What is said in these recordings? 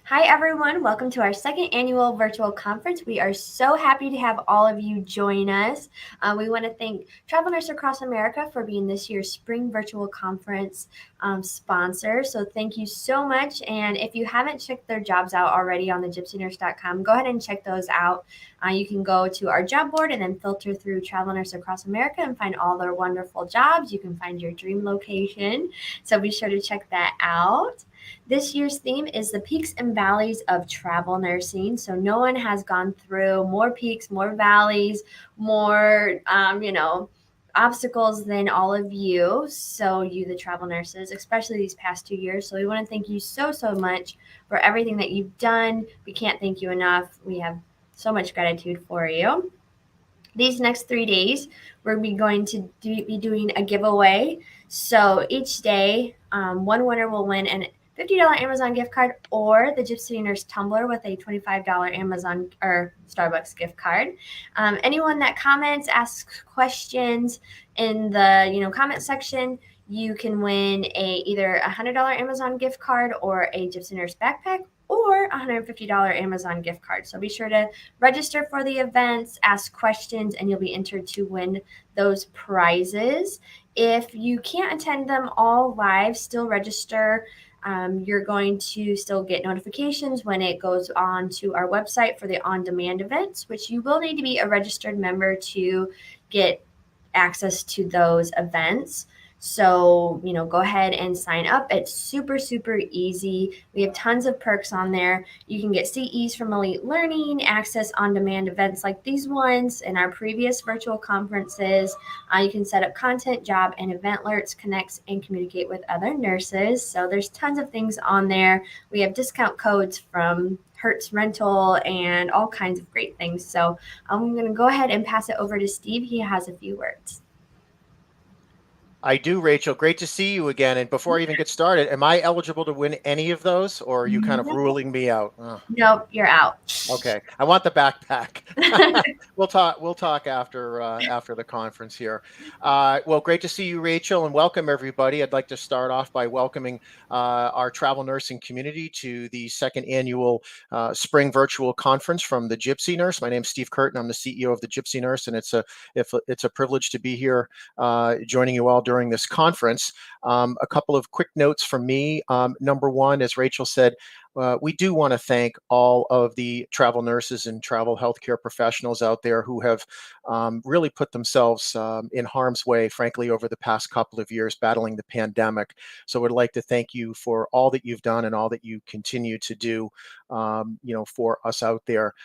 Hi, everyone. Welcome to our second annual virtual conference. We are so happy to have all of you join us. We want to thank Travel Nurse Across America for being this year's spring virtual conference sponsor. So thank you so much. And if you haven't checked their jobs out already on the gypsynurse.com, go ahead and check those out. You can go to our job board and then filter through Travel Nurse Across America and find all their wonderful jobs. You can find your dream location. So be sure to check that out. This year's theme is the peaks and valleys of travel nursing. So no one has gone through more peaks, more valleys, more, obstacles than all of you. So you, the travel nurses, especially these past 2 years. So we want to thank you so, so much for everything that you've done. We can't thank you enough. We have so much gratitude for you. These next 3 days, we're going to be doing a giveaway. So each day, one winner will win an $50 Amazon gift card or the Gypsy Nurse tumbler with a $25 Amazon or Starbucks gift card. Anyone that comments, asks questions in the comment section, you can win either a $100 Amazon gift card or a Gypsy Nurse backpack or a $150 Amazon gift card. So be sure to register for the events, ask questions, and you'll be entered to win those prizes. If you can't attend them all live, still register. You're going to still get notifications when it goes on to our website for the on-demand events, which you will need to be a registered member to get access to those events. So, go ahead and sign up. It's super, super easy. We have tons of perks on there. You can get CEs from Elite Learning, access on-demand events like these ones and our previous virtual conferences. You can set up content, job, and event alerts, connect, and communicate with other nurses. So there's tons of things on there. We have discount codes from Hertz Rental and all kinds of great things. So I'm going to go ahead and pass it over to Steve. He has a few words. I do, Rachel. Great to see you again. And before I even get started, am I eligible to win any of those, or are you kind of ruling me out? Nope, you're out. Okay, I want the backpack. We'll talk after the conference here. Well, great to see you, Rachel, and welcome everybody. I'd like to start off by welcoming our travel nursing community to the second annual spring virtual conference from the Gypsy Nurse. My name's Steve Curtin. I'm the CEO of the Gypsy Nurse, and it's a privilege to be here joining you all during this conference. A couple of quick notes from me. Number one, as Rachel said, we do want to thank all of the travel nurses and travel healthcare professionals out there who have really put themselves in harm's way, frankly, over the past couple of years battling the pandemic. So I'd like to thank you for all that you've done and all that you continue to do, for us out there.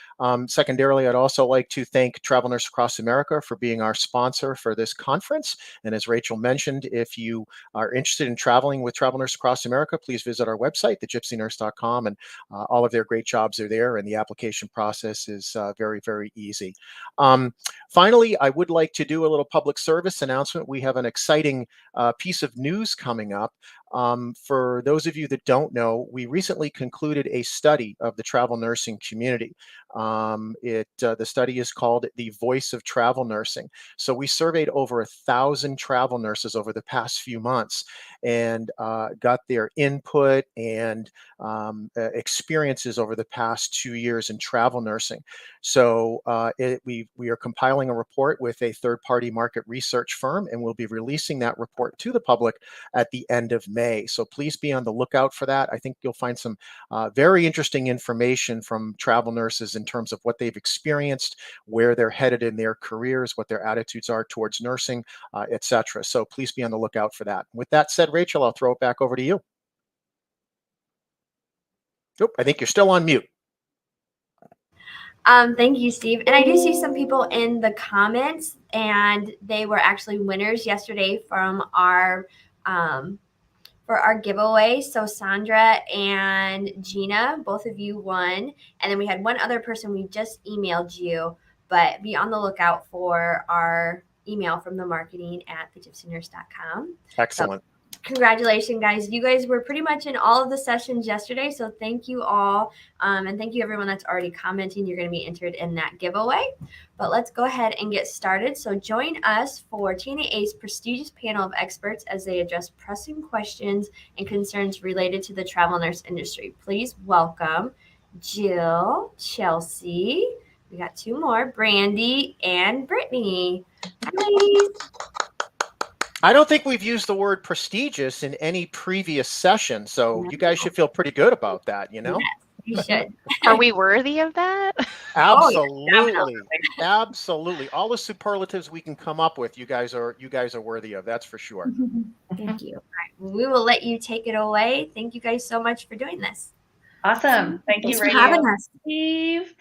Secondarily, I'd also like to thank Travel Nurse Across America for being our sponsor for this conference. And as Rachel mentioned, if you are interested in traveling with Travel Nurse Across America, please visit our website, thegypsynurse.com, and all of their great jobs are there, and the application process is very, very easy. Finally, I would like to do a little public service announcement. We have an exciting piece of news coming up. For those of you that don't know, we recently concluded a study of the travel nursing community. The study is called The Voice of Travel Nursing. So we surveyed over 1,000 travel nurses over the past few months and got their input and experiences over the past 2 years in travel nursing. So we are compiling a report with a third-party market research firm, and we'll be releasing that report to the public at the end of May. So please be on the lookout for that. I think you'll find some very interesting information from travel nurses in terms of what they've experienced, where they're headed in their careers, what their attitudes are towards nursing, etc. So please be on the lookout for that. With that said, Rachel, I'll throw it back over to you. Oh, I think you're still on mute. Thank you, Steve. And I do see some people in the comments, and they were actually winners yesterday from our for our giveaway. So Sandra and Gina, both of you won. And then we had one other person we just emailed you, but be on the lookout for our email from the marketing at thegypsynurse.com. Excellent. Congratulations, guys. You guys were pretty much in all of the sessions yesterday, so thank you all. And thank you everyone that's already commenting. You're going to be entered in that giveaway. But let's go ahead and get started. So join us for TNAA's prestigious panel of experts as they address pressing questions and concerns related to the travel nurse industry. Please welcome Jill, Chelsie. We got two more, Brandy and Brittany. Hi, ladies. I don't think we've used the word prestigious in any previous session, so you guys should feel pretty good about that, you know? Yes, you should. Are we worthy of that? Absolutely. Absolutely. All the superlatives we can come up with, you guys are worthy of. That's for sure. Thank you. All right. We will let you take it away. Thank you guys so much for doing this. Awesome. Thank you, for having us. Steve.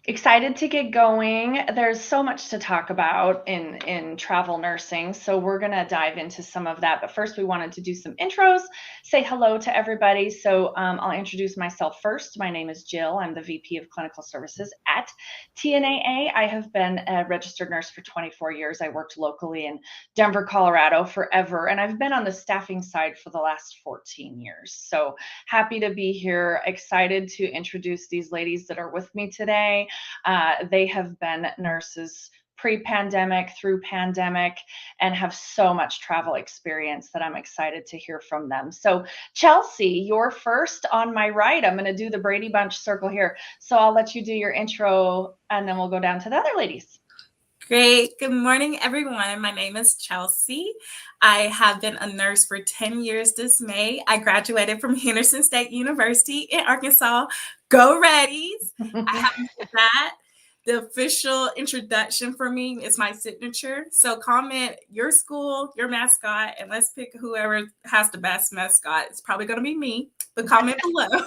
Excited to get going. There's so much to talk about in travel nursing, so we're going to dive into some of that. But first, we wanted to do some intros, say hello to everybody. So I'll introduce myself first. My name is Jill. I'm the VP of Clinical Services at TNAA. I have been a registered nurse for 24 years. I worked locally in Denver, Colorado forever, and I've been on the staffing side for the last 14 years. So happy to be here. Excited to introduce these ladies that are with me today. They have been nurses pre-pandemic through pandemic and have so much travel experience that I'm excited to hear from them. So Chelsie, you're first on my right. I'm going to do the Brady Bunch circle here. So I'll let you do your intro and then we'll go down to the other ladies. Great. Good morning, everyone. My name is Chelsie. I have been a nurse for 10 years this May. I graduated from Henderson State University in Arkansas. Go Reddies. I haven't said that. The official introduction for me is my signature. So comment your school, your mascot, and let's pick whoever has the best mascot. It's probably going to be me, but comment below.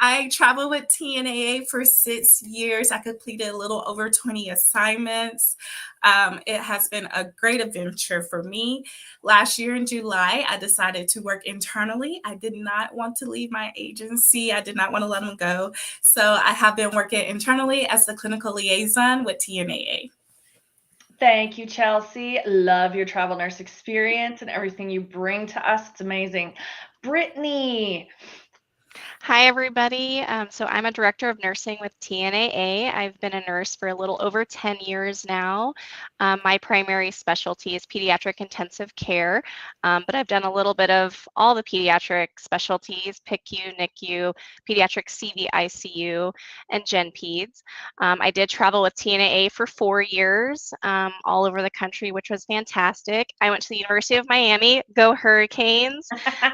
I traveled with TNAA for 6 years. I completed a little over 20 assignments. It has been a great adventure for me. Last year in July, I decided to work internally. I did not want to leave my agency. I did not want to let them go. So I have been working internally as the clinical liaison with TNAA. Thank you, Chelsie. Love your travel nurse experience and everything you bring to us. It's amazing. Brittany. Hi, everybody. So I'm a director of nursing with TNAA. I've been a nurse for a little over 10 years now. My primary specialty is pediatric intensive care, but I've done a little bit of all the pediatric specialties, PICU, NICU, pediatric CV, ICU, and Gen Peds. I did travel with TNAA for 4 years all over the country, which was fantastic. I went to the University of Miami, go Hurricanes.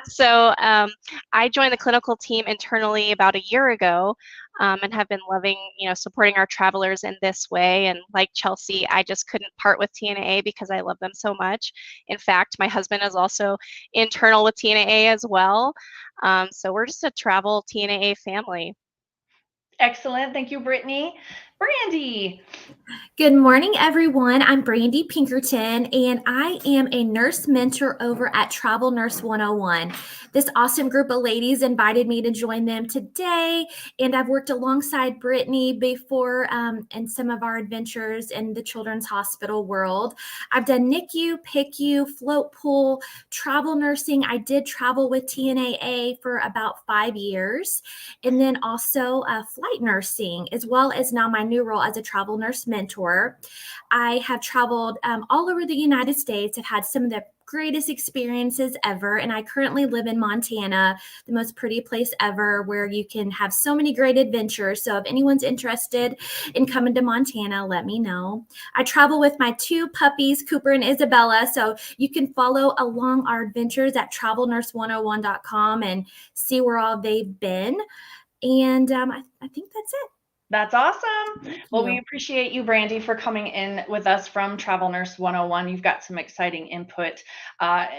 So I joined the clinical team internally about a year ago and have been loving, supporting our travelers in this way. And like Chelsie, I just couldn't part with TNAA because I love them so much. In fact, my husband is also internal with TNAA as well. So we're just a travel TNAA family. Excellent. Thank you, Brittany. Brandy. Good morning, everyone. I'm Brandy Pinkerton, and I am a nurse mentor over at Travel Nurse 101. This awesome group of ladies invited me to join them today, and I've worked alongside Brittany before in some of our adventures in the children's hospital world. I've done NICU, PICU, float pool, travel nursing. I did travel with TNAA for about 5 years, and then also flight nursing, as well as now my new role as a travel nurse mentor. I have traveled all over the United States. I've had some of the greatest experiences ever, and I currently live in Montana, the most pretty place ever, where you can have so many great adventures. So if anyone's interested in coming to Montana, let me know. I travel with my 2 puppies, Cooper and Isabella, so you can follow along our adventures at travelnurse101.com and see where all they've been. And I think that's it. That's awesome. Well, we appreciate you, Brandy, for coming in with us from Travel Nurse 101. You've got some exciting input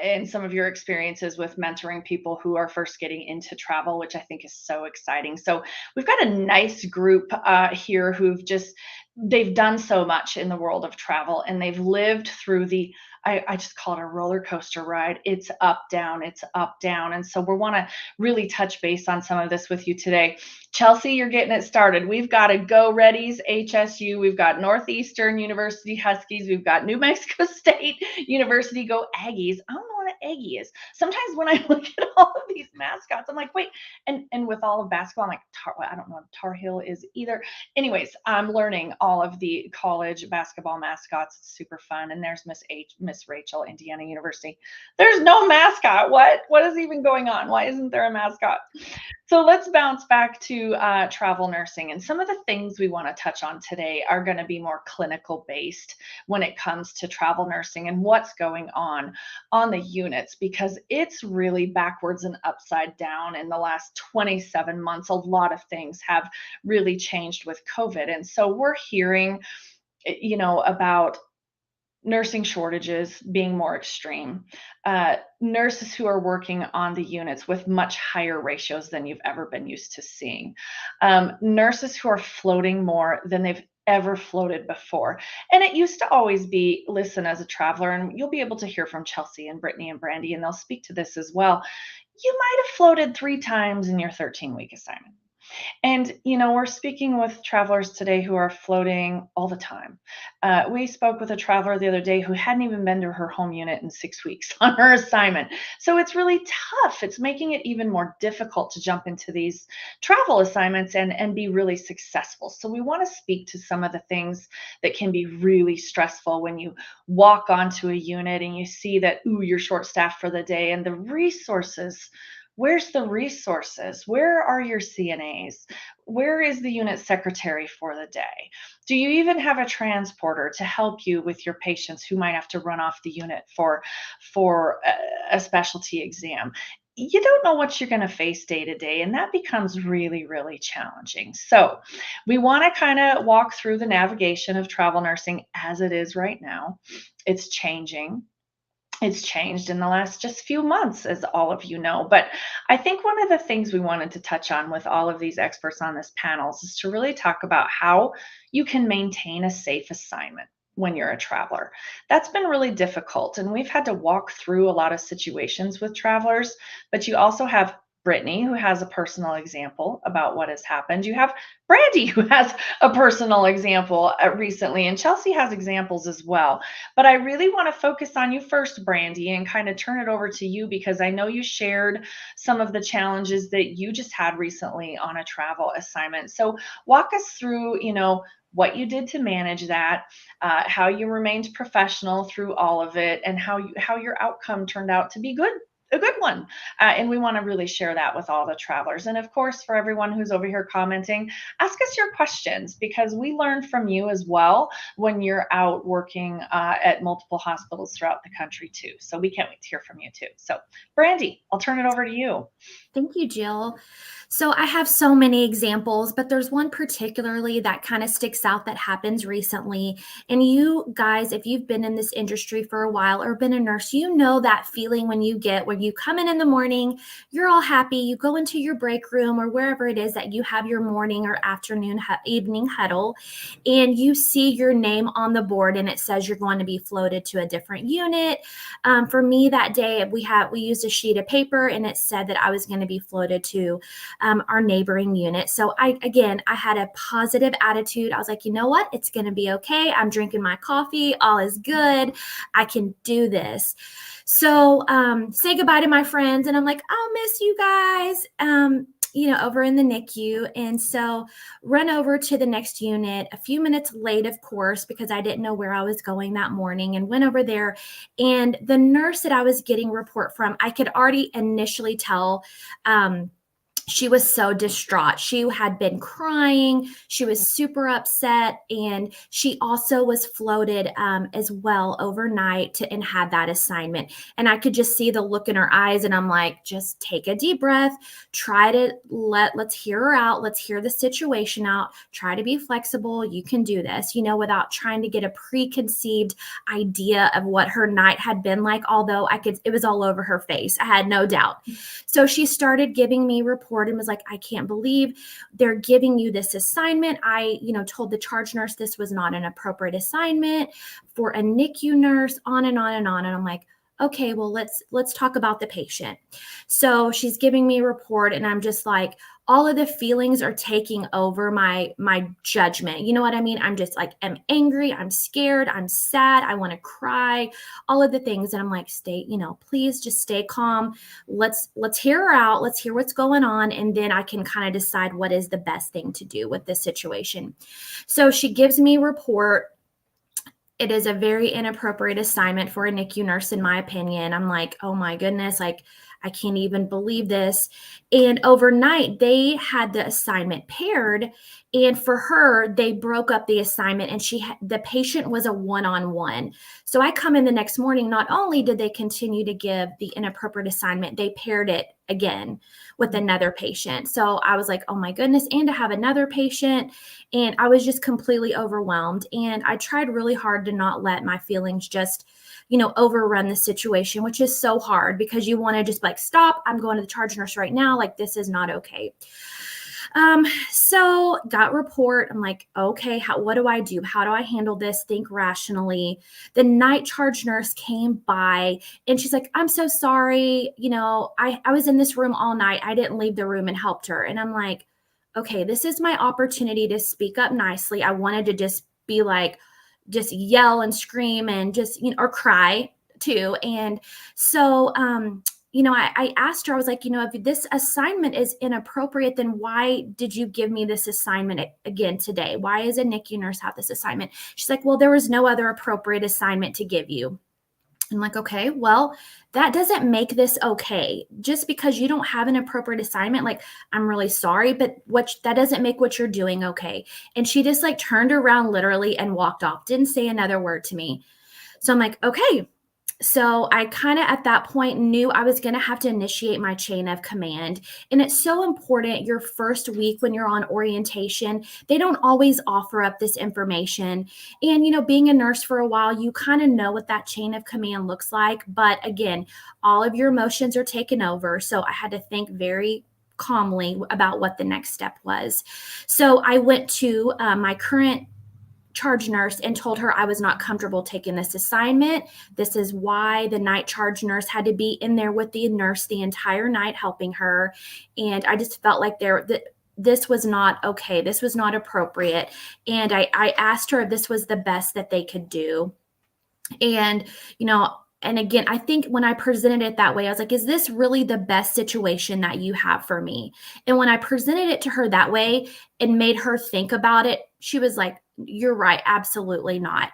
in some of your experiences with mentoring people who are first getting into travel, which I think is so exciting. So we've got a nice group here they've done so much in the world of travel, and they've lived through I just call it a roller coaster ride. It's up, down, it's up, down. And so we want to really touch base on some of this with you today. Chelsie, you're getting it started. We've got a Go Reddies HSU. We've got Northeastern University Huskies. We've got New Mexico State University Go Aggies. I don't know what Aggie is. Sometimes when I look at all of these mascots, I'm like, wait, and with all of basketball, I'm like, I don't know what Tar Heel is either. Anyways, I'm learning all of the college basketball mascots. It's super fun. And there's Miss Rachel, Indiana University. There's no mascot. What is even going on? Why isn't there a mascot? So let's bounce back to travel nursing. And some of the things we want to touch on today are going to be more clinical based when it comes to travel nursing and what's going on the units, because it's really backwards and upside down in the last 27 months. A lot of things have really changed with COVID. And so we're hearing, about nursing shortages being more extreme, nurses who are working on the units with much higher ratios than you've ever been used to seeing, nurses who are floating more than they've ever floated before. And it used to always be, listen, as a traveler, and you'll be able to hear from Chelsie and Brittany and Brandy, and they'll speak to this as well. You might have floated 3 times in your 13-week assignment. And, we're speaking with travelers today who are floating all the time. We spoke with a traveler the other day who hadn't even been to her home unit in 6 weeks on her assignment. So it's really tough. It's making it even more difficult to jump into these travel assignments and be really successful. So we want to speak to some of the things that can be really stressful when you walk onto a unit and you see that, you're short-staffed for the day, and the resources. Where's the resources? Where are your CNAs? Where is the unit secretary for the day? Do you even have a transporter to help you with your patients who might have to run off the unit for a specialty exam? You don't know what you're going to face day to day, and that becomes really, really challenging. So we want to kind of walk through the navigation of travel nursing as it is right now. It's changing. It's changed in the last just few months, as all of you know. But I think one of the things we wanted to touch on with all of these experts on this panel is to really talk about how you can maintain a safe assignment when you're a traveler. That's been really difficult. And we've had to walk through a lot of situations with travelers, but you also have Brittany, who has a personal example about what has happened. You have Brandy, who has a personal example recently, and Chelsie has examples as well. But I really want to focus on you first, Brandy, and kind of turn it over to you, because I know you shared some of the challenges that you just had recently on a travel assignment. So walk us through, what you did to manage that, how you remained professional through all of it, and how your outcome turned out to be a good one. And we want to really share that with all the travelers. And of course, for everyone who's over here commenting, ask us your questions, because we learn from you as well when you're out working at multiple hospitals throughout the country too. So we can't wait to hear from you too. So Brandy, I'll turn it over to you. Thank you, Jill. So I have so many examples, but there's one particularly that kind of sticks out that happens recently. And you guys, if you've been in this industry for a while or been a nurse, you know that feeling when you come in the morning, you're all happy, you go into your break room or wherever it is that you have your morning or afternoon, evening huddle, and you see your name on the board and it says you're going to be floated to a different unit. For me that day, we used a sheet of paper and it said that I was going to be floated to our neighboring unit. So I had a positive attitude. I was like, you know what? It's going to be okay. I'm drinking my coffee. All is good. I can do this. So say goodbye to my friends. And I'm like, I'll miss you guys, over in the NICU. And so run over to the next unit a few minutes late, of course, because I didn't know where I was going that morning, and went over there. And the nurse that I was getting report from, I could already initially tell, she was so distraught. She had been crying. She was super upset. And she also was floated as well overnight and had that assignment. And I could just see the look in her eyes. And I'm like, just take a deep breath. Try to let's hear her out. Let's hear the situation out. Try to be flexible. You can do this, without trying to get a preconceived idea of what her night had been like. Although it was all over her face. I had no doubt. So she started giving me report and was like, I can't believe they're giving you this assignment. I, told the charge nurse this was not an appropriate assignment for a NICU nurse, on and on and on. And I'm like, okay, well, let's talk about the patient. So she's giving me a report, and I'm just like, all of the feelings are taking over my judgment. You know what I mean? I'm just like, I'm angry, I'm scared, I'm sad, I want to cry, all of the things. And I'm like, please just stay calm. Let's hear her out. Let's hear what's going on. And then I can kind of decide what is the best thing to do with this situation. So she gives me a report. It is a very inappropriate assignment for a NICU nurse, in my opinion. I'm like, oh my goodness, like, I can't even believe this. And overnight, they had the assignment paired. And for her, they broke up the assignment, and the patient was a one-on-one. So I come in the next morning, not only did they continue to give the inappropriate assignment, they paired it again with another patient. So I was like, oh my goodness, and to have another patient. And I was just completely overwhelmed. And I tried really hard to not let my feelings just, overrun the situation, which is so hard because you want to just like, stop, I'm going to the charge nurse right now. Like, this is not okay. So got report. I'm like, okay, what do I do? How do I handle this? Think rationally. The night charge nurse came by, and she's like, I'm so sorry. I was in this room all night. I didn't leave the room and helped her. And I'm like, okay, this is my opportunity to speak up nicely. I wanted to just be like, just yell and scream and just, or cry too. And so, I asked her, I was like, if this assignment is inappropriate, then why did you give me this assignment again today? Why does a NICU nurse have this assignment? She's like, well, there was no other appropriate assignment to give you. I'm like, okay, well, that doesn't make this okay. Just because you don't have an appropriate assignment, like, I'm really sorry, but that doesn't make what you're doing okay. And she just like turned around literally and walked off, didn't say another word to me. So I'm like, okay. So I kind of at that point knew I was going to have to initiate my chain of command. And it's so important your first week when you're on orientation, they don't always offer up this information. And, being a nurse for a while, you kind of know what that chain of command looks like. But again, all of your emotions are taken over. So I had to think very calmly about what the next step was. So I went to my current charge nurse and told her I was not comfortable taking this assignment. This is why. The night charge nurse had to be in there with the nurse the entire night helping her. And I just felt like this was not okay. This was not appropriate. And I asked her if this was the best that they could do. And, and again, I think when I presented it that way, I was like, is this really the best situation that you have for me? And when I presented it to her that way and made her think about it, she was like, you're right. Absolutely not.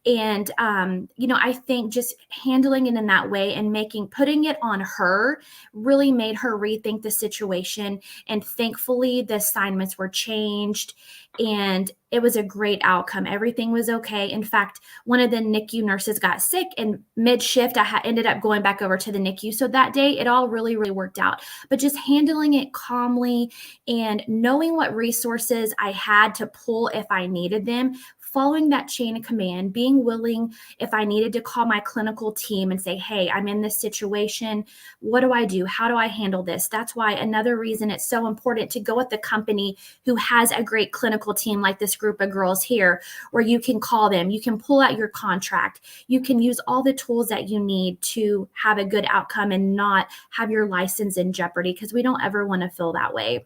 And, I think just handling it in that way and putting it on her really made her rethink the situation. And thankfully the assignments were changed and it was a great outcome. Everything was okay. In fact, one of the NICU nurses got sick and mid-shift, I ended up going back over to the NICU. So that day it all really, really worked out, but just handling it calmly and knowing what resources I had to pull if I needed them, following that chain of command, being willing if I needed to call my clinical team and say, hey, I'm in this situation. What do I do? How do I handle this? That's why another reason it's so important to go with the company who has a great clinical team like this group of girls here, where you can call them, you can pull out your contract, you can use all the tools that you need to have a good outcome and not have your license in jeopardy, because we don't ever want to feel that way.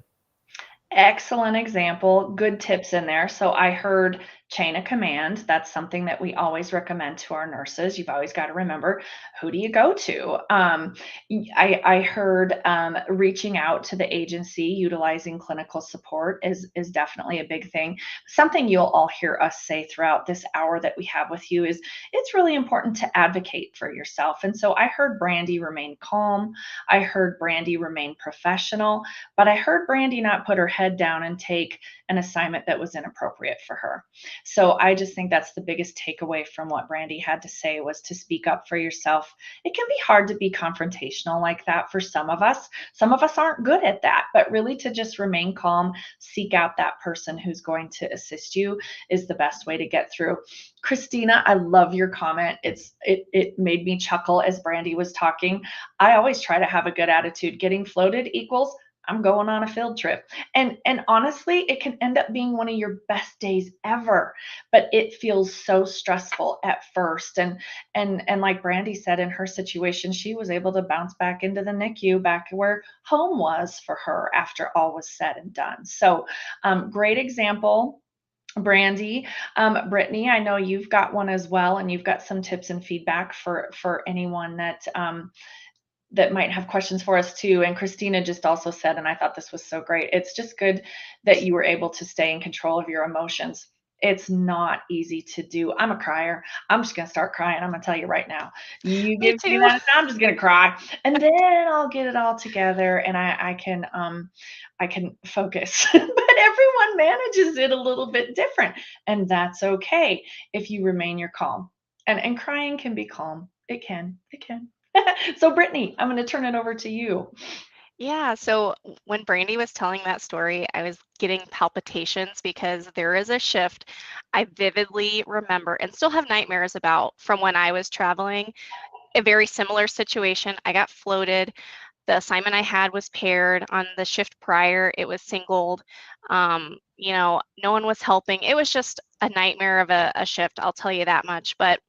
Excellent example. Good tips in there. So I heard chain of command. That's something that we always recommend to our nurses. You've always got to remember, who do you go to? I heard reaching out to the agency, utilizing clinical support is definitely a big thing. Something you'll all hear us say throughout this hour that we have with you is it's really important to advocate for yourself. And so I heard Brandy remain calm. I heard Brandy remain professional, but I heard Brandy not put her head down and take an assignment that was inappropriate for her. So I just think that's the biggest takeaway from what Brandy had to say, was to speak up for yourself. It can be hard to be confrontational like that for some of us. Some of us aren't good at that, but really to just remain calm, seek out that person who's going to assist you is the best way to get through. Christina, I love your comment. It made me chuckle as Brandy was talking. I always try to have a good attitude. Getting floated equals I'm going on a field trip. And honestly, it can end up being one of your best days ever, but it feels so stressful at first. And like Brandy said, in her situation, she was able to bounce back into the NICU, back where home was for her after all was said and done. So great example, Brandy. Brittany, I know you've got one as well, and you've got some tips and feedback for anyone that that might have questions for us too. And Christina just also said, and I thought this was so great, it's just good that you were able to stay in control of your emotions. It's not easy to do. I'm a crier. I'm just going to start crying. I'm going to tell you right now. You give me that, I'm just going to cry. And then I'll get it all together and I can focus. But everyone manages it a little bit different. And that's okay if you remain your calm. And crying can be calm. It can. So Brittany, I'm going to turn it over to you. Yeah, so when Brandy was telling that story, I was getting palpitations because there is a shift I vividly remember and still have nightmares about from when I was traveling. A very similar situation. I got floated. The assignment I had was paired. On the shift prior, it was singled. No one was helping. It was just a nightmare of a shift, I'll tell you that much. But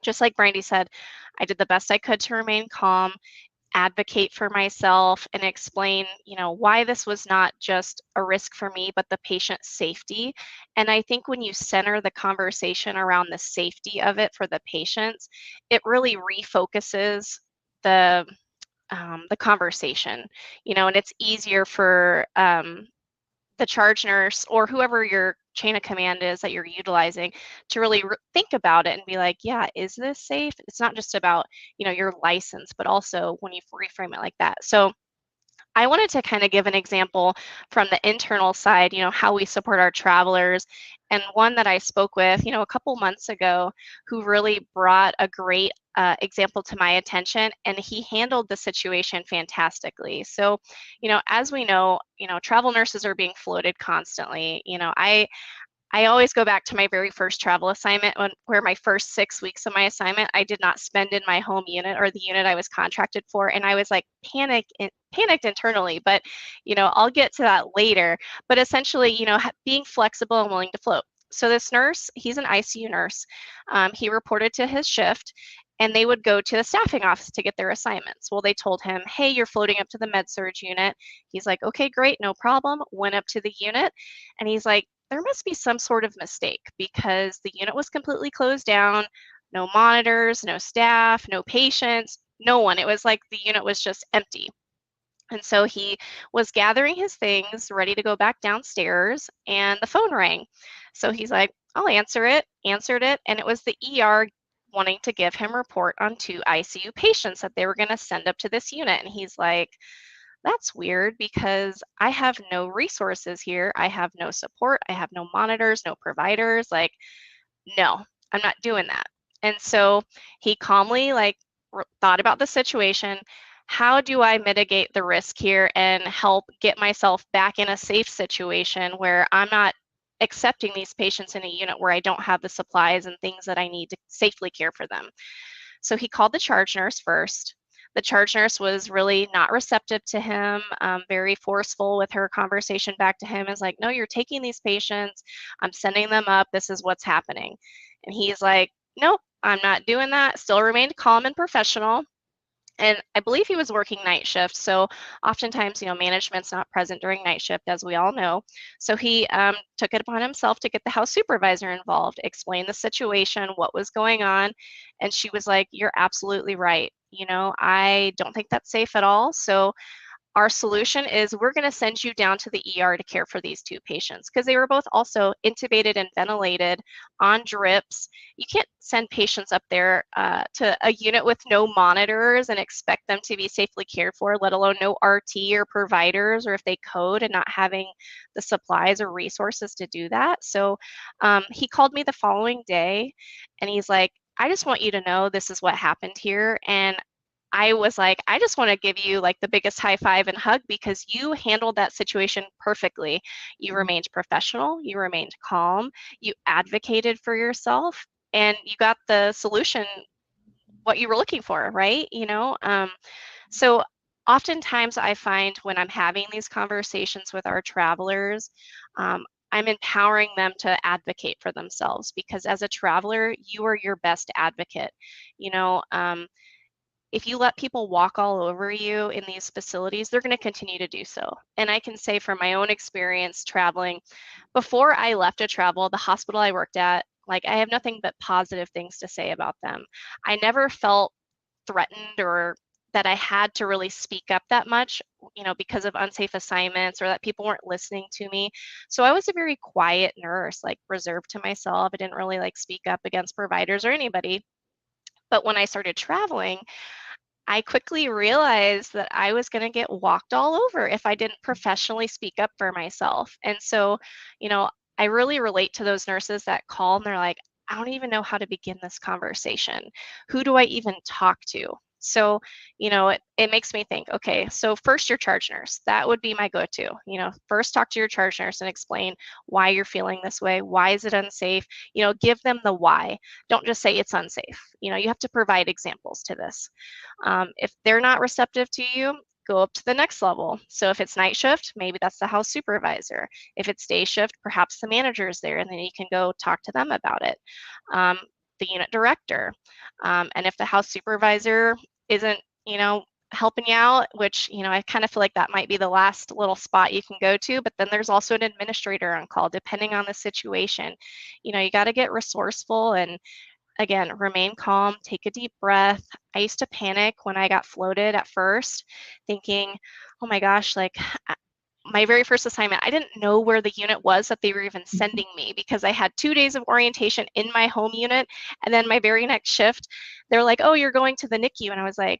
just like Brandy said, I did the best I could to remain calm, advocate for myself, and explain, why this was not just a risk for me, but the patient's safety. And I think when you center the conversation around the safety of it for the patients, it really refocuses the conversation, and it's easier for the charge nurse or whoever your chain of command is that you're utilizing to really think about it and be like, yeah, is this safe? It's not just about, your license, but also when you reframe it like that. So I wanted to kind of give an example from the internal side, how we support our travelers. And one that I spoke with, a couple months ago, who really brought a great example to my attention, and he handled the situation fantastically. So, as we know, travel nurses are being floated constantly. I always go back to my very first travel assignment where my first 6 weeks of my assignment, I did not spend in my home unit or the unit I was contracted for. And I was like panicked internally, but, I'll get to that later. But essentially, being flexible and willing to float. So this nurse, he's an ICU nurse. He reported to his shift and they would go to the staffing office to get their assignments. Well, they told him, hey, you're floating up to the med-surg unit. He's like, okay, great, no problem. Went up to the unit and he's like, there must be some sort of mistake because the unit was completely closed down, no monitors, no staff, no patients, no one. It was like the unit was just empty. And so he was gathering his things, ready to go back downstairs, and the phone rang. So he's like, I'll answer it, answered it, and it was the ER wanting to give him a report on 2 ICU patients that they were going to send up to this unit. And he's like, that's weird because I have no resources here. I have no support. I have no monitors, no providers. Like, no, I'm not doing that. And so he calmly thought about the situation. How do I mitigate the risk here and help get myself back in a safe situation where I'm not accepting these patients in a unit where I don't have the supplies and things that I need to safely care for them? So he called the charge nurse first. The charge nurse was really not receptive to him, very forceful with her conversation back to him. Is like, no, you're taking these patients. I'm sending them up. This is what's happening. And he's like, nope, I'm not doing that. Still remained calm and professional. And I believe he was working night shift. So oftentimes, management's not present during night shift, as we all know. So he took it upon himself to get the house supervisor involved, explain the situation, what was going on. And she was like, you're absolutely right. I don't think that's safe at all. So our solution is we're going to send you down to the ER to care for these 2 patients because they were both also intubated and ventilated on drips. You can't send patients up there to a unit with no monitors and expect them to be safely cared for, let alone no RT or providers, or if they code and not having the supplies or resources to do that. So he called me the following day and he's like, I just want you to know this is what happened here. And I was like, I just want to give you the biggest high five and hug because you handled that situation perfectly. You remained professional, you remained calm, you advocated for yourself, and you got the solution, what you were looking for, right? So oftentimes I find when I'm having these conversations with our travelers, I'm empowering them to advocate for themselves, because as a traveler, you are your best advocate. You know, if you let people walk all over you in these facilities, they're going to continue to do so. And I can say from my own experience traveling, before I left to travel, the hospital I worked at, like, I have nothing but positive things to say about them. I never felt threatened or that I had to really speak up that much, you know, because of unsafe assignments or that people weren't listening to me. So I was a very quiet nurse, like reserved to myself. I didn't really like speak up against providers or anybody. But when I started traveling, I quickly realized that I was going to get walked all over if I didn't professionally speak up for myself. And so, you know, I really relate to those nurses that call and they're like, I don't even know how to begin this conversation. Who do I even talk to? So, you know, it makes me think, okay, so first your charge nurse, that would be my go-to. You know, first talk to your charge nurse and explain why you're feeling this way. Why is it unsafe? You know, give them the why. Don't just say it's unsafe. You know, you have to provide examples to this. If they're not receptive to you, go up to the next level. So if it's night shift, maybe that's the house supervisor. If it's day shift, perhaps the manager is there, and then you can go talk to them about it. The unit director. And if the house supervisor isn't, you know, helping you out, which, you know, I kind of feel like that might be the last little spot you can go to, but then there's also an administrator on call, depending on the situation. You know, you got to get resourceful and, again, remain calm, take a deep breath. I used to panic when I got floated at first, thinking, oh my gosh, like my very first assignment, I didn't know where the unit was that they were even sending me, because I had 2 days of orientation in my home unit. And then my very next shift, they're like, oh, you're going to the NICU. And I was like,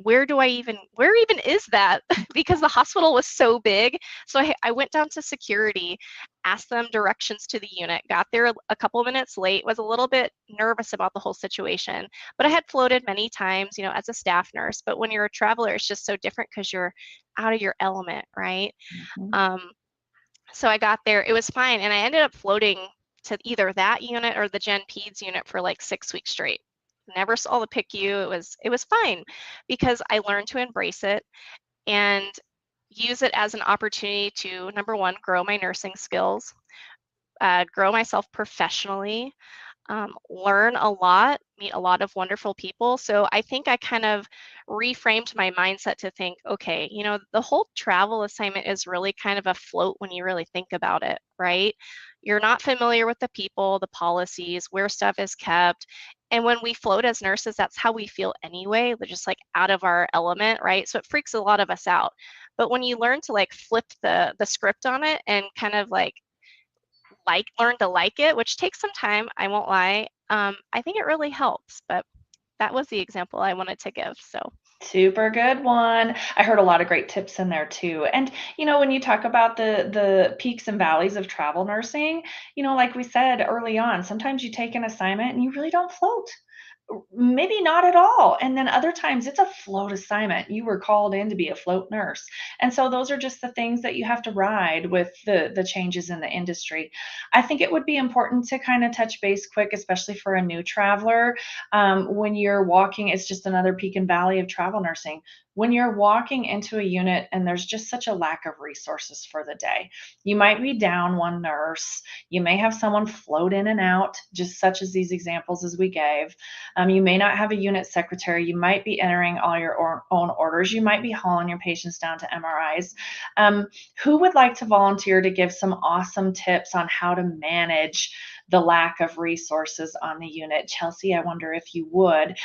where even is that? Because the hospital was so big. So I went down to security, asked them directions to the unit, got there a couple of minutes late, was a little bit nervous about the whole situation. But I had floated many times, you know, as a staff nurse. But when you're a traveler, it's just so different because you're out of your element, right? So I got there, it was fine. And I ended up floating to either that unit or the Gen Peds unit for like 6 weeks straight. Never saw the PICU. It was fine, because I learned to embrace it and use it as an opportunity to, number one, grow my nursing skills, grow myself professionally, learn a lot, meet a lot of wonderful people. So I think I kind of reframed my mindset to think, okay, you know, the whole travel assignment is really kind of a float when you really think about it, right? You're not familiar with the people, the policies, where stuff is kept. And when we float as nurses, that's how we feel anyway. We're just like out of our element, right? So it freaks a lot of us out. But when you learn to like flip the script on it and kind of like learn to like it, which takes some time, I won't lie, I think it really helps. But that was the example I wanted to give. So super good one. I heard a lot of great tips in there too. And you know, when you talk about the peaks and valleys of travel nursing, you know, like we said early on, sometimes you take an assignment and you really don't float. Maybe not at all. And then other times it's a float assignment. You were called in to be a float nurse. And so those are just the things that you have to ride with the changes in the industry. I think it would be important to kind of touch base quick, especially for a new traveler. When you're walking, it's just another peak and valley of travel nursing. When you're walking into a unit and there's just such a lack of resources for the day, you might be down one nurse. You may have someone float in and out, just such as these examples as we gave. You may not have a unit secretary. You might be entering all your own orders. You might be hauling your patients down to MRIs. Who would like to volunteer to give some awesome tips on how to manage the lack of resources on the unit? Chelsie, I wonder if you would,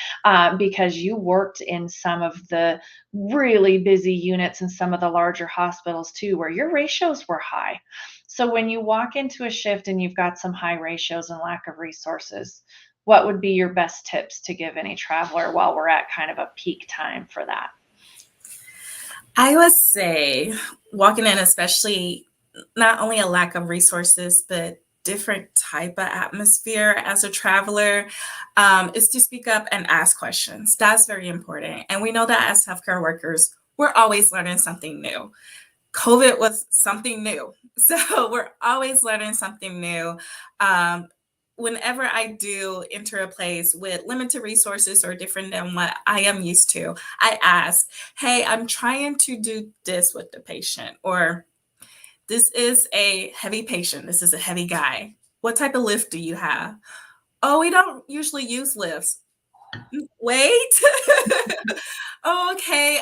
because you worked in some of the really busy units in some of the larger hospitals too, where your ratios were high. So when you walk into a shift and you've got some high ratios and lack of resources, what would be your best tips to give any traveler while we're at kind of a peak time for that? I would say walking in, especially not only a lack of resources, but different type of atmosphere as a traveler, is to speak up and ask questions. That's very important. And we know that as healthcare workers, we're always learning something new. COVID was something new. So we're always learning something new. whenever I do enter a place with limited resources or different than what I am used to, I ask, hey, I'm trying to do this with the patient, or this is a heavy patient. This is a heavy guy. What type of lift do you have? Oh, we don't usually use lifts. Wait. Oh, okay.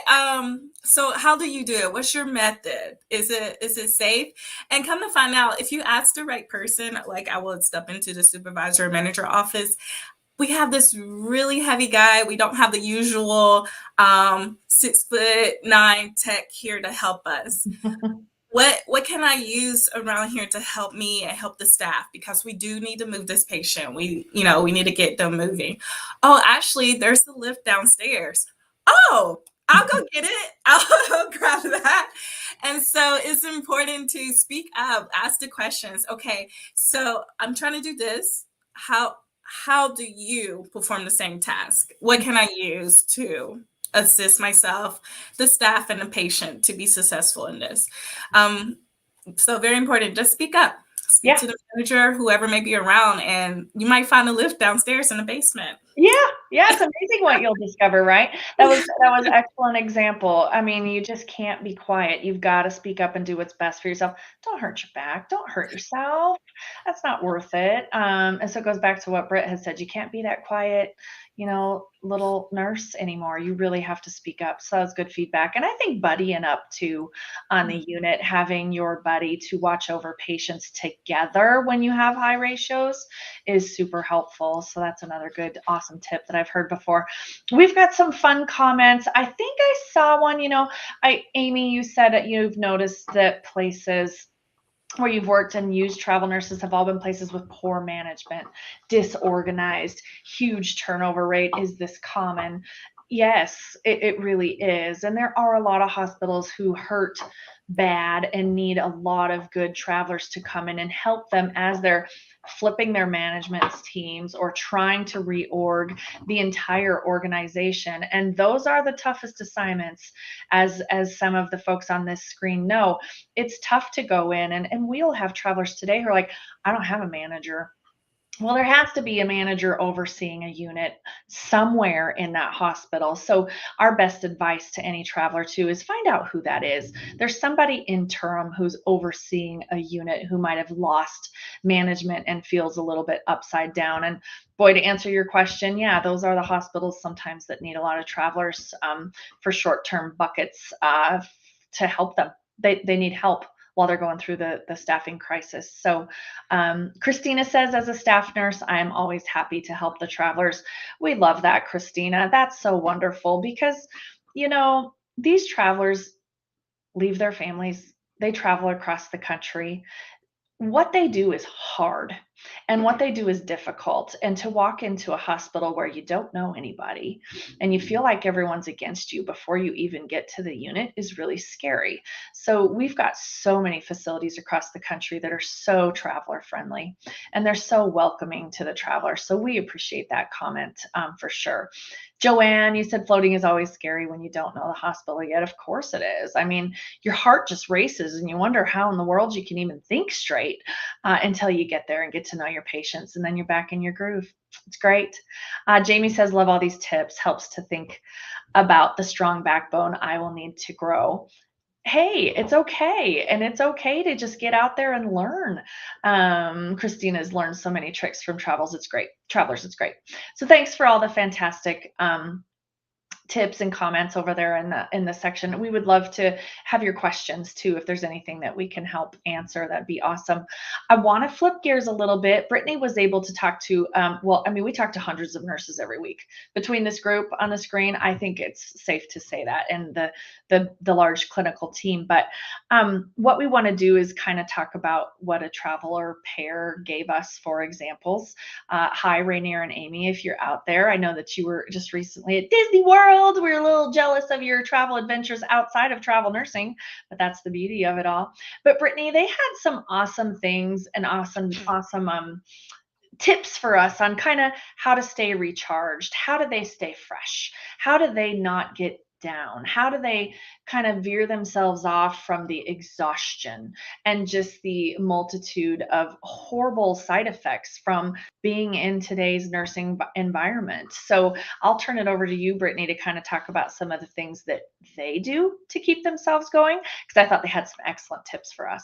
So how do you do it? What's your method? Is it safe? And come to find out, if you ask the right person, like I will step into the supervisor or manager office, we have this really heavy guy. We don't have the usual 6'9" tech here to help us. What can I use around here to help me and help the staff? Because we do need to move this patient. We need to get them moving. Oh, actually, there's the lift downstairs. Oh, I'll go get it. I'll grab that. And so it's important to speak up, ask the questions. Okay, so I'm trying to do this. How do you perform the same task? What can I use to assist myself, the staff, and the patient to be successful in this? So very important, just speak up. Speak to the manager, whoever may be around, and you might find a lift downstairs in the basement. Yeah, it's amazing what you'll discover, right? That was an excellent example. I mean, you just can't be quiet. You've got to speak up and do what's best for yourself. Don't hurt your back. Don't hurt yourself. That's not worth it. And so it goes back to what Britt has said. You can't be that quiet, little nurse anymore. You really have to speak up. So that's good feedback. And I think buddying up too on the unit, having your buddy to watch over patients together when you have high ratios is super helpful. So that's another good, awesome tip that I've heard before. We've got some fun comments. I think I saw one, Amy, you said that you've noticed that places where you've worked and used travel nurses have all been places with poor management, disorganized, huge turnover rate. Is this common? Yes, it really is. And there are a lot of hospitals who hurt bad and need a lot of good travelers to come in and help them as they're flipping their management teams or trying to reorg the entire organization. And those are the toughest assignments, as some of the folks on this screen know. It's tough to go in, and we'll have travelers today who are like, I don't have a manager. Well, there has to be a manager overseeing a unit somewhere in that hospital. So our best advice to any traveler too is find out who that is. There's somebody interim who's overseeing a unit who might have lost management and feels a little bit upside down. And boy, to answer your question, yeah, those are the hospitals sometimes that need a lot of travelers for short-term buckets to help them. They need help while they're going through the staffing crisis. So Christina says, as a staff nurse, I am always happy to help the travelers. We love that, Christina. That's so wonderful because, these travelers leave their families. They travel across the country. What they do is hard and what they do is difficult. And to walk into a hospital where you don't know anybody and you feel like everyone's against you before you even get to the unit is really scary. So we've got so many facilities across the country that are so traveler friendly and they're so welcoming to the traveler. So we appreciate that comment for sure. Joanne, you said floating is always scary when you don't know the hospital yet. Of course it is. I mean, your heart just races and you wonder how in the world you can even think straight until you get there and get to know your patients, and then you're back in your groove. It's great. Jamie says, love all these tips. Helps to think about the strong backbone I will need to grow. Hey, it's okay. And it's okay to just get out there and learn. Christina's learned so many tricks from travelers. It's great. So thanks for all the fantastic tips and comments over there in the section. We would love to have your questions too. If there's anything that we can help answer, that'd be awesome. I want to flip gears a little bit. Brittany was able to talk to, we talk to hundreds of nurses every week between this group on the screen. I think it's safe to say that, and the large clinical team. But what we want to do is kind of talk about what a traveler pair gave us for examples. Hi, Rainier and Amy, if you're out there. I know that you were just recently at Disney World. We're a little jealous of your travel adventures outside of travel nursing, but that's the beauty of it all. But Brittany, they had some awesome things and awesome tips for us on kind of how to stay recharged. How do they stay fresh? How do they not get down? How do they kind of veer themselves off from the exhaustion and just the multitude of horrible side effects from being in today's nursing environment. So I'll turn it over to you, Brittany, to kind of talk about some of the things that they do to keep themselves going, because I thought they had some excellent tips for us.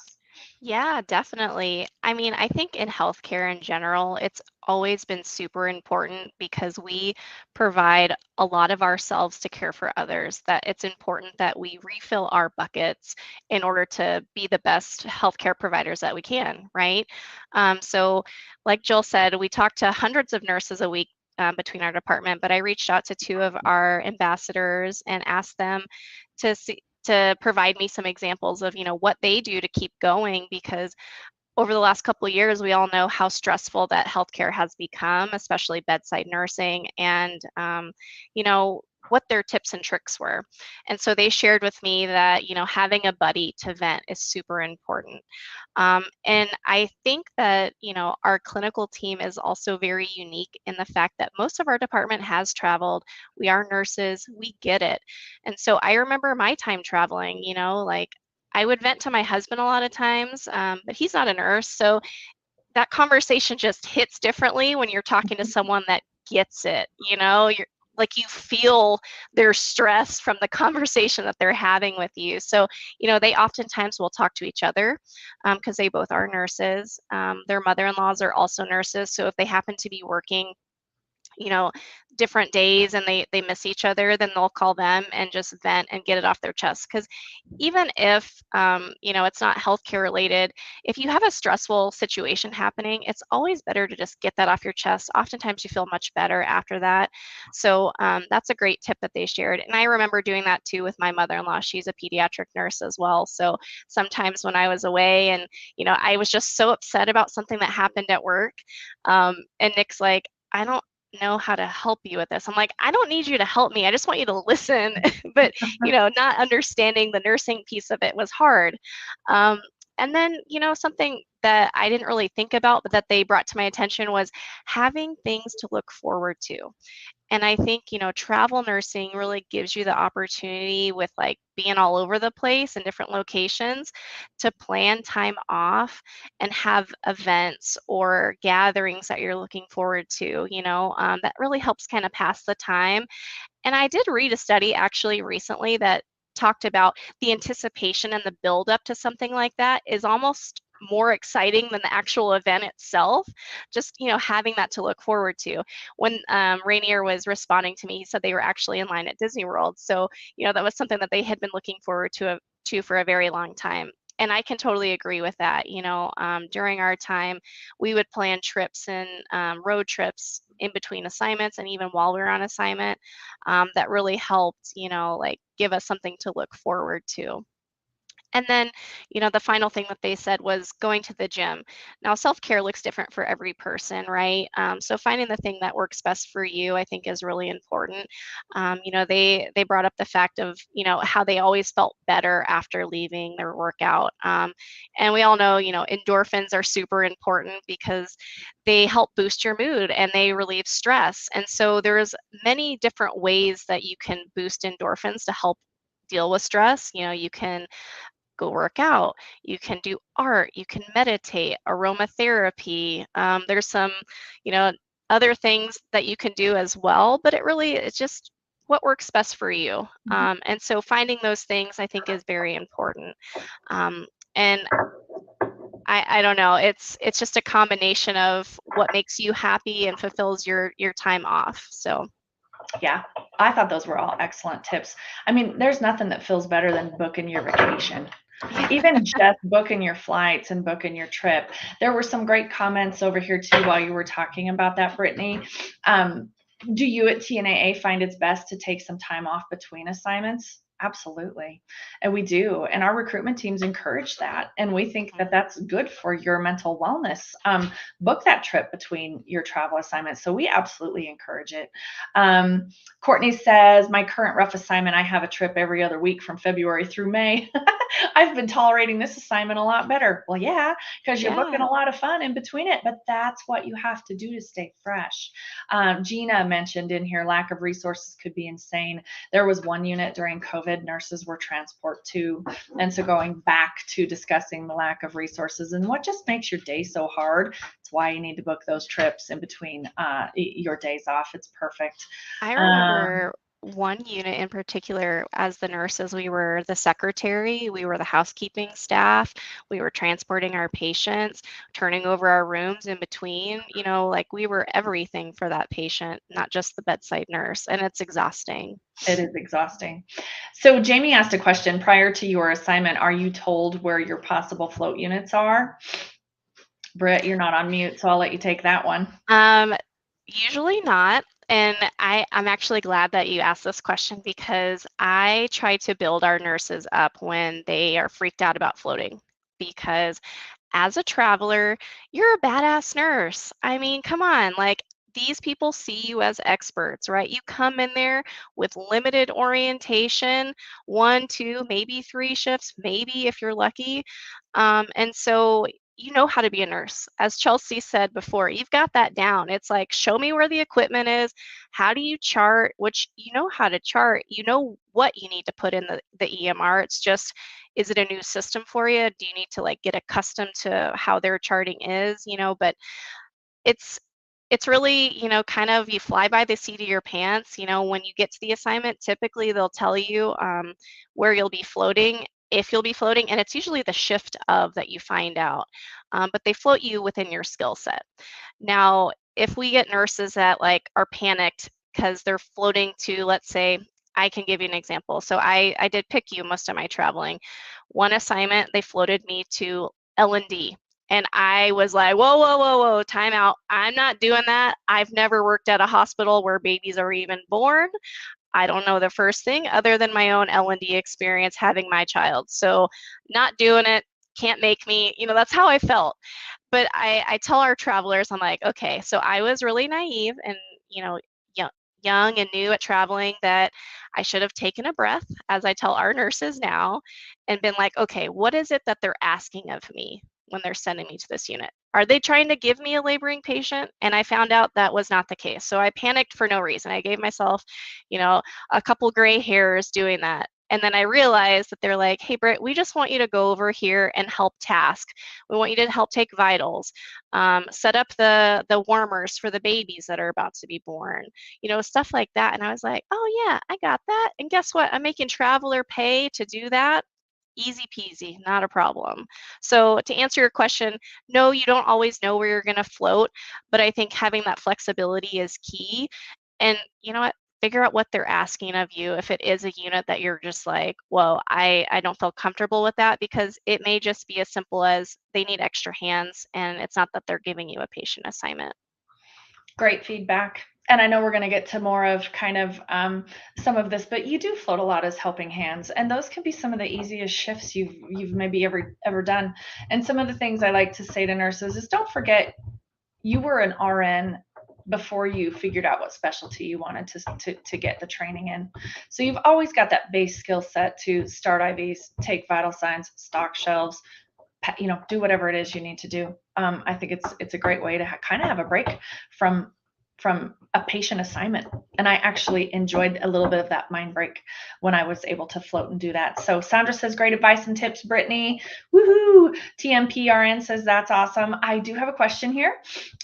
Yeah, definitely. I mean, I think in healthcare in general, it's always been super important because we provide a lot of ourselves to care for others, that it's important that we refill our buckets in order to be the best healthcare providers that we can, right? So, like Jill said, we talk to hundreds of nurses a week. Between our department, but I reached out to two of our ambassadors and asked them to provide me some examples of what they do to keep going, because over the last couple of years, we all know how stressful that healthcare has become, especially bedside nursing, and what their tips and tricks were. And so they shared with me that having a buddy to vent is super important. And I think that our clinical team is also very unique in the fact that most of our department has traveled. We are nurses, we get it. And so I remember my time traveling. Like, I would vent to my husband a lot of times, but he's not a nurse. So that conversation just hits differently when you're talking to someone that gets it. You're like, you feel their stress from the conversation that they're having with you. So, they oftentimes will talk to each other because they both are nurses. Their mother-in-laws are also nurses. So if they happen to be working different days and they miss each other, then they'll call them and just vent and get it off their chest. Because even if it's not healthcare related, if you have a stressful situation happening, it's always better to just get that off your chest. Oftentimes you feel much better after that. So that's a great tip that they shared. And I remember doing that too with my mother-in-law. She's a pediatric nurse as well. So sometimes when I was away and I was just so upset about something that happened at work, and Nick's like, I don't know how to help you with this. I'm like, I don't need you to help me. I just want you to listen. But, not understanding the nursing piece of it was hard. And then, something that I didn't really think about, but that they brought to my attention was having things to look forward to. And I think, travel nursing really gives you the opportunity with like being all over the place in different locations to plan time off and have events or gatherings that you're looking forward to, that really helps kind of pass the time. And I did read a study actually recently that talked about the anticipation and the build up to something like that is almost more exciting than the actual event itself. Just having that to look forward to. When Rainier was responding to me, he said they were actually in line at Disney World. So that was something that they had been looking forward to for a very long time. And I can totally agree with that. During our time, we would plan trips and road trips in between assignments, and even while we were on assignment, that really helped, like give us something to look forward to. And then, the final thing that they said was going to the gym. Now, self-care looks different for every person, right? So finding the thing that works best for you, I think, is really important. They brought up the fact of, how they always felt better after leaving their workout. And we all know, endorphins are super important because they help boost your mood and they relieve stress. And so there's many different ways that you can boost endorphins to help deal with stress. You can go work out, you can do art, you can meditate, aromatherapy. There's some, other things that you can do as well, but it's just what works best for you. And so finding those things, I think, is very important. And I don't know, it's just a combination of what makes you happy and fulfills your time off. So yeah, I thought those were all excellent tips. I mean, there's nothing that feels better than booking your vacation. Even just booking your flights and booking your trip. There were some great comments over here too while you were talking about that, Brittany. Do you at TNAA find it's best to take some time off between assignments? Absolutely. And we do. And our recruitment teams encourage that. And we think that that's good for your mental wellness. Book that trip between your travel assignments. So we absolutely encourage it. Courtney says, my current rough assignment, I have a trip every other week from February through May. I've been tolerating this assignment a lot better. Well, yeah, because you're booking a lot of fun in between it, but that's what you have to do to stay fresh. Gina mentioned in here, lack of resources could be insane. There was one unit during COVID COVID, nurses were transport too. And so going back to discussing the lack of resources and what just makes your day so hard, it's why you need to book those trips in between your days off. It's perfect. I remember one unit in particular. As the nurses, we were the secretary, we were the housekeeping staff, we were transporting our patients, turning over our rooms in between, like we were everything for that patient, not just the bedside nurse, and it's exhausting. It is exhausting. So Jamie asked a question prior to your assignment. Are you told where your possible float units are? Britt, you're not on mute, so I'll let you take that one. Usually not. And I'm actually glad that you asked this question, because I try to build our nurses up when they are freaked out about floating. Because as a traveler, you're a badass nurse. I mean, come on, like these people see you as experts, right? You come in there with limited orientation, 1, 2, maybe 3 shifts, maybe if you're lucky. And so you know how to be a nurse. As Chelsie said before, you've got that down. It's like, show me where the equipment is. How do you chart? Which you know how to chart. You know what you need to put in the EMR. It's just, is it a new system for you? Do you need to like get accustomed to how their charting is? But it's really, kind of, you fly by the seat of your pants. When you get to the assignment, typically they'll tell you where you'll be floating, if you'll be floating, and it's usually the shift of that you find out. But they float you within your skill set. Now, if we get nurses that like are panicked because they're floating to, let's say, I can give you an example. So I did PICU most of my traveling. One assignment, they floated me to L&D. And I was like, whoa, whoa, whoa, whoa, time out. I'm not doing that. I've never worked at a hospital where babies are even born. I don't know the first thing other than my own L&D experience having my child. So not doing it, can't make me, that's how I felt. But I tell our travelers, I'm like, okay, so I was really naive and, young and new at traveling, that I should have taken a breath, as I tell our nurses now, and been like, okay, what is it that they're asking of me when they're sending me to this unit? Are they trying to give me a laboring patient? And I found out that was not the case. So I panicked for no reason. I gave myself, a couple gray hairs doing that. And then I realized that they're like, hey, Britt, we just want you to go over here and help task. We want you to help take vitals, set up the warmers for the babies that are about to be born, stuff like that. And I was like, oh yeah, I got that. And guess what? I'm making traveler pay to do that. Easy peasy, not a problem. So to answer your question, no, you don't always know where you're going to float, but I think having that flexibility is key. And you know what? Figure out what they're asking of you. If it is a unit that you're just like, whoa, I don't feel comfortable with that, because it may just be as simple as they need extra hands, and it's not that they're giving you a patient assignment. Great feedback. And I know we're going to get to more of kind of some of this, but you do float a lot as helping hands, and those can be some of the easiest shifts you've maybe ever done. And some of the things I like to say to nurses is, don't forget, you were an RN before you figured out what specialty you wanted to get the training in. So you've always got that base skill set to start IVs, take vital signs, stock shelves, do whatever it is you need to do. I think it's a great way to kind of have a break from a patient assignment. And I actually enjoyed a little bit of that mind break when I was able to float and do that. So Sandra says, great advice and tips, Brittany. Woohoo! TMPRN says, that's awesome. I do have a question here.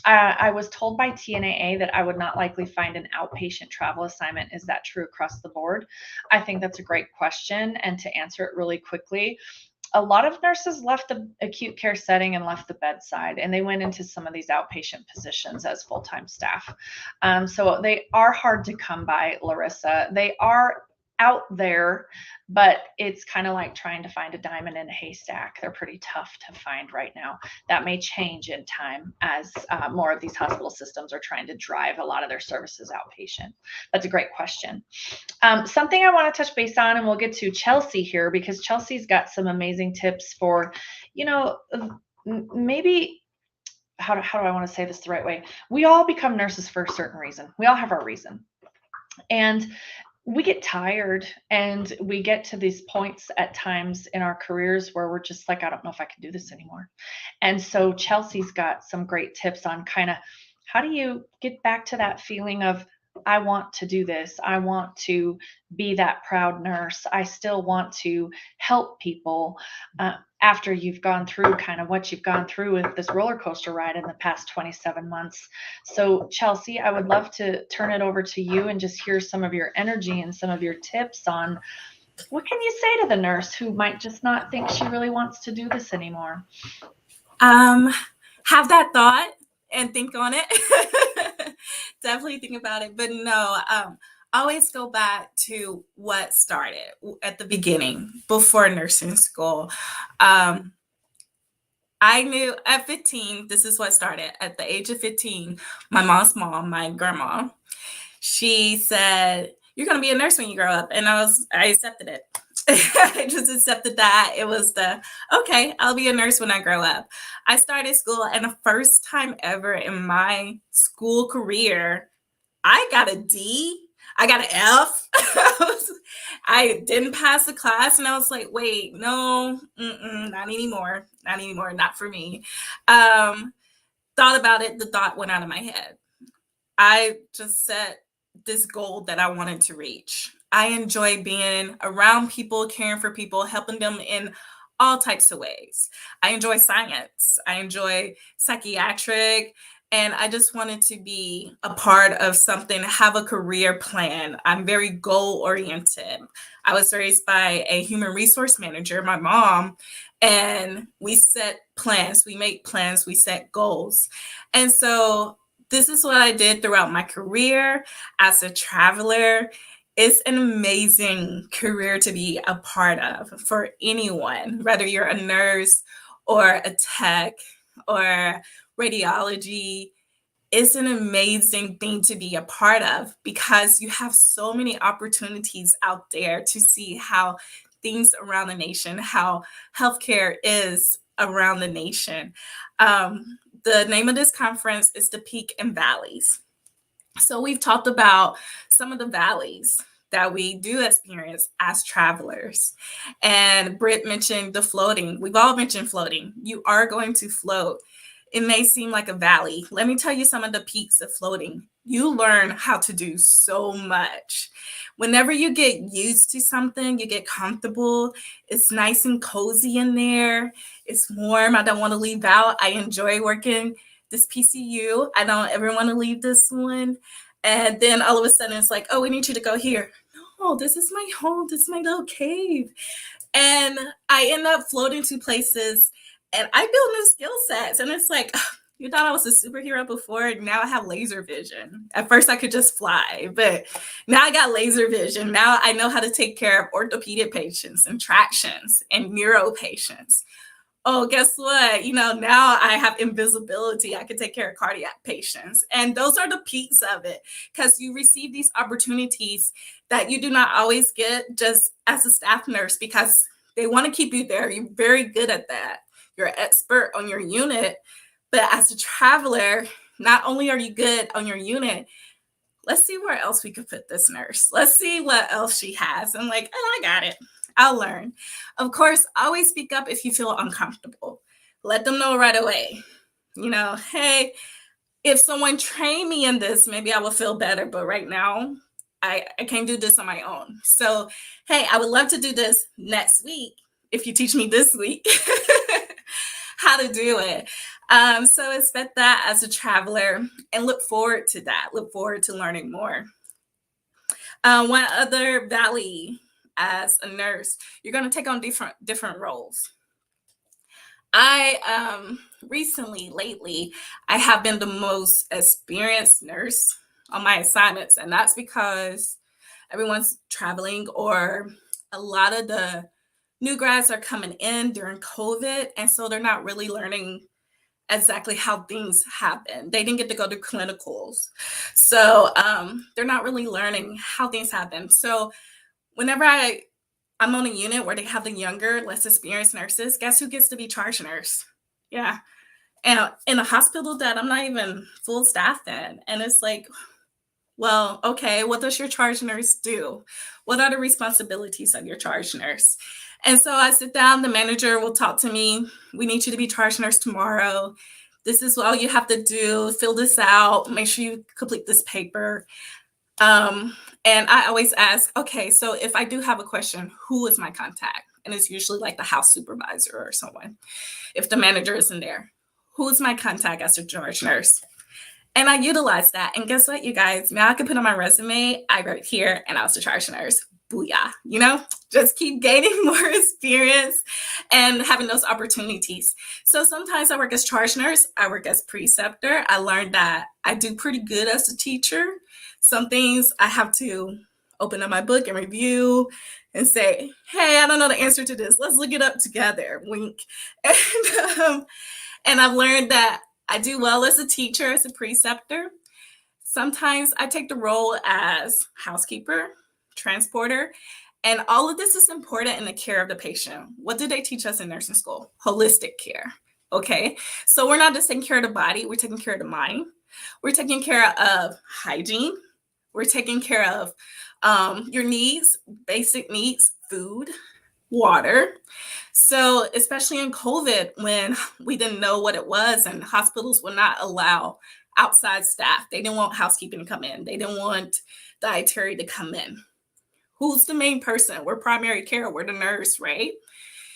I was told by TNAA that I would not likely find an outpatient travel assignment. Is that true across the board? I think that's a great question. And to answer it really quickly, a lot of nurses left the acute care setting and left the bedside, and they went into some of these outpatient positions as full-time staff. So they are hard to come by, Larissa. They are out there, but it's kind of like trying to find a diamond in a haystack. They're pretty tough to find right now. That may change in time as more of these hospital systems are trying to drive a lot of their services outpatient. That's a great question. Something I want to touch base on, and we'll get to Chelsie here, because Chelsea's got some amazing tips for, maybe, how do I want to say this the right way? We all become nurses for a certain reason. We all have our reason. And we get tired, and we get to these points at times in our careers where we're just like, I don't know if I can do this anymore. And so Chelsea's got some great tips on kind of how do you get back to that feeling of, I want to do this. I want to be that proud nurse. I still want to help people after you've gone through kind of what you've gone through with this roller coaster ride in the past 27 months. So, Chelsie, I would love to turn it over to you and just hear some of your energy and some of your tips on what can you say to the nurse who might just not think she really wants to do this anymore? Have that thought and think on it. Definitely think about it. But no, always go back to what started at the beginning before nursing school. I knew at 15, this is what started. At the age of 15, my mom's mom, my grandma, she said, "You're going to be a nurse when you grow up." And I accepted it. I just accepted that. It was okay, I'll be a nurse when I grow up. I started school, and the first time ever in my school career, I got a D. I got an F. I didn't pass the class, and I was like, wait, no, not anymore. Not anymore. Not for me. Thought about it. The thought went out of my head. I just set this goal that I wanted to reach. I enjoy being around people, caring for people, helping them in all types of ways. I enjoy science. I enjoy psychiatric, and I just wanted to be a part of something, have a career plan. I'm very goal-oriented. I was raised by a human resource manager, my mom, and we set plans. We make plans. We set goals. And so this is what I did throughout my career as a traveler. It's an amazing career to be a part of for anyone, whether you're a nurse or a tech or radiology. It's an amazing thing to be a part of because you have so many opportunities out there to see how things around the nation, how healthcare is around the nation. The name of this conference is the Peak and Valleys. So we've talked about some of the valleys that we do experience as travelers. And Britt mentioned the floating. We've all mentioned floating. You are going to float. It may seem like a valley. Let me tell you some of the peaks of floating. You learn how to do so much. Whenever you get used to something, you get comfortable. It's nice and cozy in there. It's warm. I don't want to leave out. I enjoy working this PCU. I don't ever want to leave this one. And then all of a sudden it's like, oh, we need you to go here. No, this is my home. This is my little cave. And I end up floating to places and I build new skill sets. And it's like, you thought I was a superhero before. Now I have laser vision. At first I could just fly, but now I got laser vision. Now I know how to take care of orthopedic patients and tractions and neuro patients. Oh, guess what? Now I have invisibility. I can take care of cardiac patients. And those are the peaks of it because you receive these opportunities that you do not always get just as a staff nurse because they want to keep you there. You're very good at that. You're an expert on your unit. But as a traveler, not only are you good on your unit, let's see where else we could put this nurse. Let's see what else she has. I'm like, oh, I got it. I'll learn. Of course, always speak up if you feel uncomfortable. Let them know right away. Hey, if someone trained me in this, maybe I will feel better. But right now, I can't do this on my own. So, hey, I would love to do this next week if you teach me this week how to do it. So expect that as a traveler and look forward to that. Look forward to learning more. One other valley. As a nurse, you're going to take on different roles. I lately, I have been the most experienced nurse on my assignments, and that's because everyone's traveling or a lot of the new grads are coming in during COVID, and so they're not really learning exactly how things happen. They didn't get to go to clinicals, so they're not really learning how things happen. So whenever I'm on a unit where they have the younger, less experienced nurses, guess who gets to be charge nurse? Yeah. And in a hospital that I'm not even full staff in. And it's like, well, okay, what does your charge nurse do? What are the responsibilities of your charge nurse? And so I sit down, the manager will talk to me. We need you to be charge nurse tomorrow. This is all you have to do. Fill this out. Make sure you complete this paper. And I always ask, okay, so if I do have a question, who is my contact? And it's usually like the house supervisor or someone. If the manager isn't there, who's my contact as a charge nurse? And I utilize that. And guess what, you guys? Now I can put on my resume, I worked here and I was a charge nurse. Booyah, you know, just keep gaining more experience and having those opportunities. So sometimes I work as charge nurse, I work as preceptor. I learned that I do pretty good as a teacher. Some things I have to open up my book and review and say, hey, I don't know the answer to this. Let's look it up together. Wink. And I've learned that I do well as a teacher, as a preceptor. Sometimes I take the role as housekeeper, transporter, and all of this is important in the care of the patient. What do they teach us in nursing school? Holistic care. Okay, so we're not just taking care of the body, we're taking care of the mind. We're taking care of hygiene. We're taking care of your needs, basic needs, food, water. So especially in COVID, when we didn't know what it was and hospitals would not allow outside staff. They didn't want housekeeping to come in. They didn't want dietary to come in. Who's the main person? We're primary care. We're the nurse, right?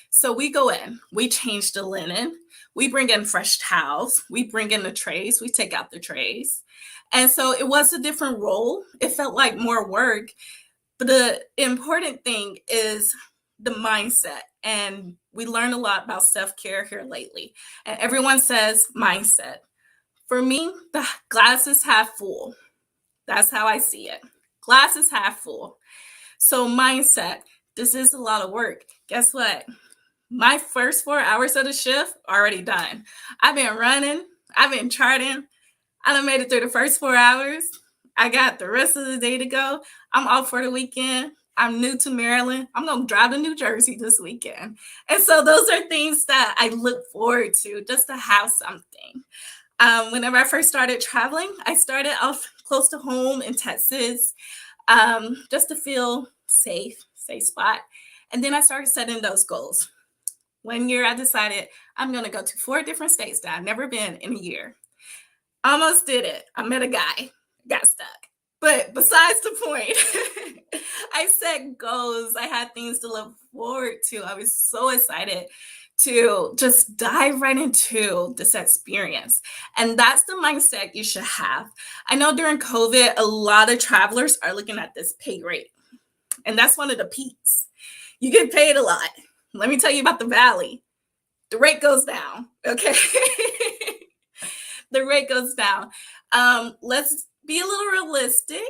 So we go in, we change the linen, we bring in fresh towels, we bring in the trays, we take out the trays. And so it was a different role. It felt like more work. But the important thing is the mindset. And we learn a lot about self-care here lately. And everyone says mindset. For me, the glass is half full. That's how I see it. Glass is half full. So mindset, this is a lot of work. Guess what? My first 4 hours of the shift already done. I've been running. I've been charting. I done made it through the first 4 hours. I got the rest of the day to go. I'm off for the weekend. I'm new to Maryland. I'm going to drive to New Jersey this weekend. And so those are things that I look forward to, just to have something. Whenever I first started traveling, I started off close to home in Texas, just to feel safe spot. And then I started setting those goals. 1 year, I decided I'm going to go to 4 different states that I've never been in a year. Almost did it. I met a guy, got stuck. But besides the point, I set goals. I had things to look forward to. I was so excited to just dive right into this experience. And that's the mindset you should have. I know during COVID, a lot of travelers are looking at this pay rate. And that's one of the peaks. You get paid a lot. Let me tell you about the valley. The rate goes down, okay? The rate goes down. Let's be a little realistic.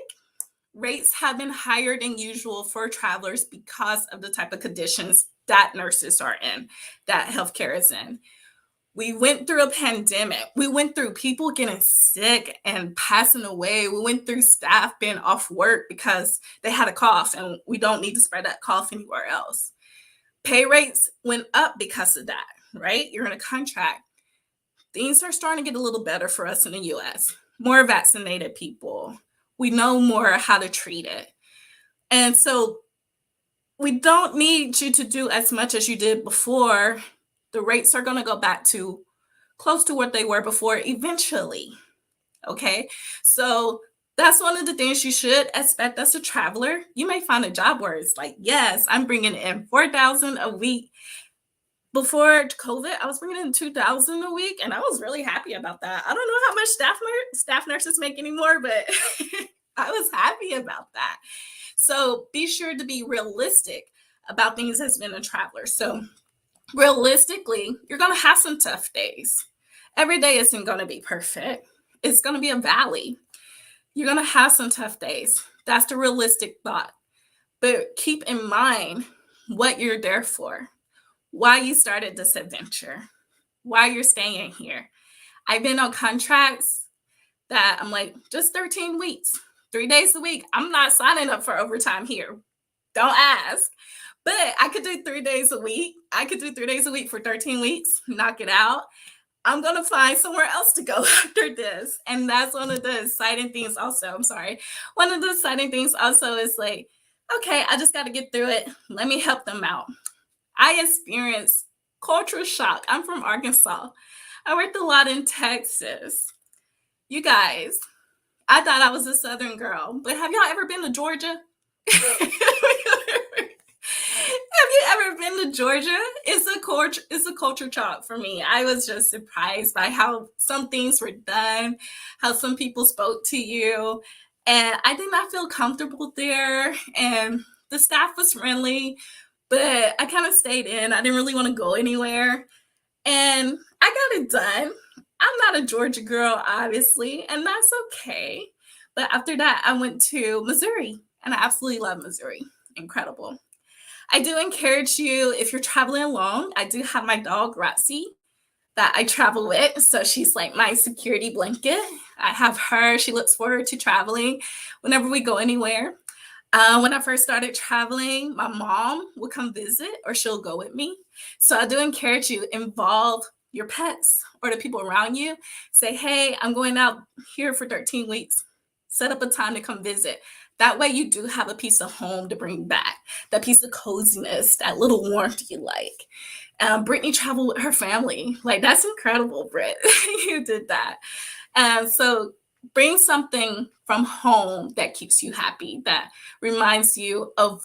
Rates have been higher than usual for travelers because of the type of conditions that nurses are in, that healthcare is in. We went through a pandemic. We went through people getting sick and passing away. We went through staff being off work because they had a cough, and we don't need to spread that cough anywhere else. Pay rates went up because of that, right? You're in a contract. Things are starting to get a little better for us in the US. More vaccinated people. We know more how to treat it. And so we don't need you to do as much as you did before. The rates are going to go back to close to what they were before eventually. Okay, so that's one of the things you should expect as a traveler. You may find a job where it's like, yes, I'm bringing in $4,000 a week. Before COVID, I was bringing in $2,000 a week, and I was really happy about that. I don't know how much staff nurses make anymore, but I was happy about that. So be sure to be realistic about things as being a traveler. So realistically, you're going to have some tough days. Every day isn't going to be perfect. It's going to be a valley. You're going to have some tough days. That's the realistic thought. But keep in mind what you're there for, why you started this adventure, why you're staying here. I've been on contracts that I'm like, just 13 weeks, 3 days a week. I'm not signing up for overtime here. Don't ask. But I could do 3 days a week. I could do 3 days a week for 13 weeks, knock it out. I'm going to find somewhere else to go after this. And that's one of the exciting things also. One of the exciting things also is like, okay, I just got to get through it. Let me help them out. I experienced cultural shock. I'm from Arkansas. I worked a lot in Texas. You guys, I thought I was a Southern girl, but have y'all ever been to Georgia? Have you ever been to Georgia? It's a culture shock for me. I was just surprised by how some things were done, how some people spoke to you, and I did not feel comfortable there. And the staff was friendly, but I kind of stayed in. I didn't really want to go anywhere, and I got it done. I'm not a Georgia girl, obviously, and that's okay. But after that, I went to Missouri, and I absolutely love Missouri. Incredible. I do encourage you, if you're traveling along, I do have my dog, Roxy, that I travel with. So she's like my security blanket. I have her. She looks forward to traveling whenever we go anywhere. When I first started traveling, my mom would come visit or she'll go with me. So I do encourage you, involve your pets or the people around you. Say, hey, I'm going out here for 13 weeks. Set up a time to come visit. That way you do have a piece of home to bring back, that piece of coziness, that little warmth you like. Brittany traveled with her family. Like, that's incredible, Britt. You did that. So bring something from home that keeps you happy, that reminds you of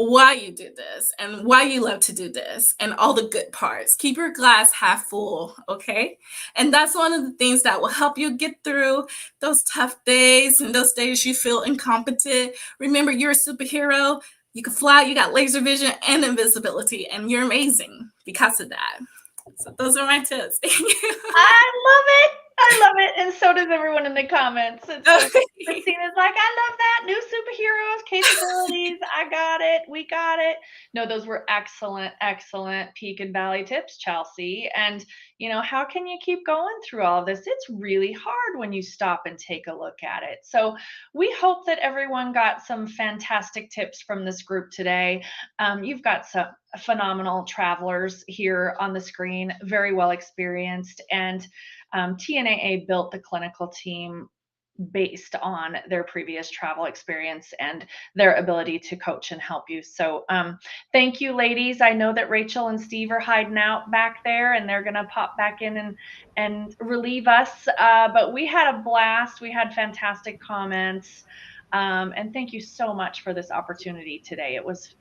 why you did this and why you love to do this and all the good parts. Keep your glass half full, okay? And that's one of the things that will help you get through those tough days and those days you feel incompetent. Remember, you're a superhero. You can fly, you got laser vision and invisibility, and you're amazing because of that. So those are my tips. I love it. I love it. And so does everyone in the comments. It's so Christina's like, I love that. New superheroes, capabilities. I got it. We got it. No, those were excellent, excellent peak and valley tips, Chelsie. And, you know, how can you keep going through all of this? It's really hard when you stop and take a look at it. So we hope that everyone got some fantastic tips from this group today. You've got some phenomenal travelers here on the screen, very well experienced, and TNAA built the clinical team based on their previous travel experience and their ability to coach and help you. So thank you, ladies. I know that Rachel and Steve are hiding out back there and they're going to pop back in and relieve us. But we had a blast. We had fantastic comments. And thank you so much for this opportunity today. It was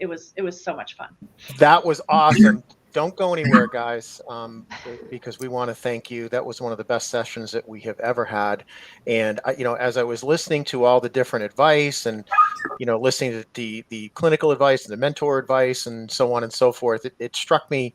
so much fun. That was awesome. Don't go anywhere, guys, because we want to thank you. That was one of the best sessions that we have ever had. And, you know, as I was listening to all the different advice and, you know, listening to the clinical advice and the mentor advice and so on and so forth, it struck me.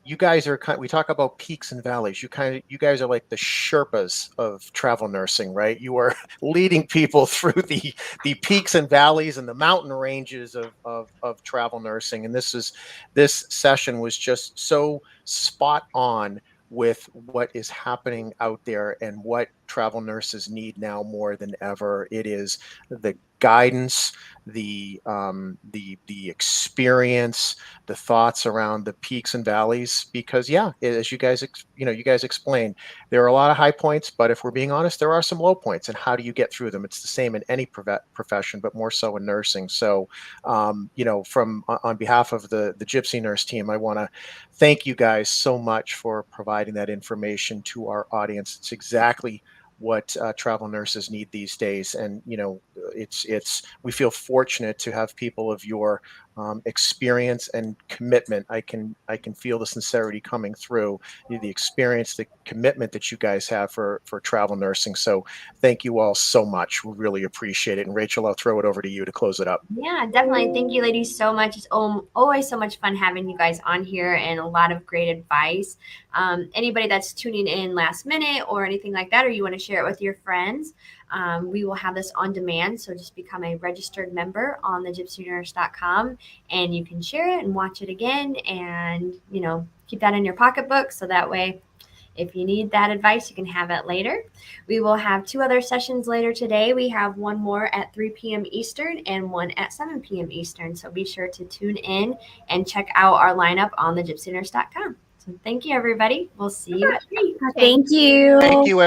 You guys are we talk about peaks and valleys. You guys are like the Sherpas of travel nursing, right? You are leading people through the peaks and valleys and the mountain ranges of travel nursing. And this session was just so spot on with what is happening out there and what travel nurses need now more than ever. It is the guidance, the experience, the thoughts around the peaks and valleys, because as you guys explained, there are a lot of high points, but if we're being honest, there are some low points, and how do you get through them? It's the same in any profession, but more so in nursing. So on behalf of the Gypsy nurse team, I want to thank you guys so much for providing that information to our audience. It's exactly what travel nurses need these days. And, you know, we feel fortunate to have people of your experience and commitment. I can feel the sincerity coming through, the experience, the commitment that you guys have for travel nursing. So thank you all so much. We really appreciate it. And Rachel, I'll throw it over to you to close it up. Yeah, definitely. Thank you, ladies, so much. It's always so much fun having you guys on here and a lot of great advice. Anybody that's tuning in last minute or anything like that, or you want to share it with your friends, we will have this on demand. So just become a registered member on the gypsynurse.com and you can share it and watch it again and, you know, keep that in your pocketbook. So that way, if you need that advice, you can have it later. We will have 2 other sessions later today. We have one more at 3 p.m. Eastern and one at 7 p.m. Eastern. So be sure to tune in and check out our lineup on the gypsynurse.com. So thank you, everybody. We'll see you at 3. Thank you. Thank you,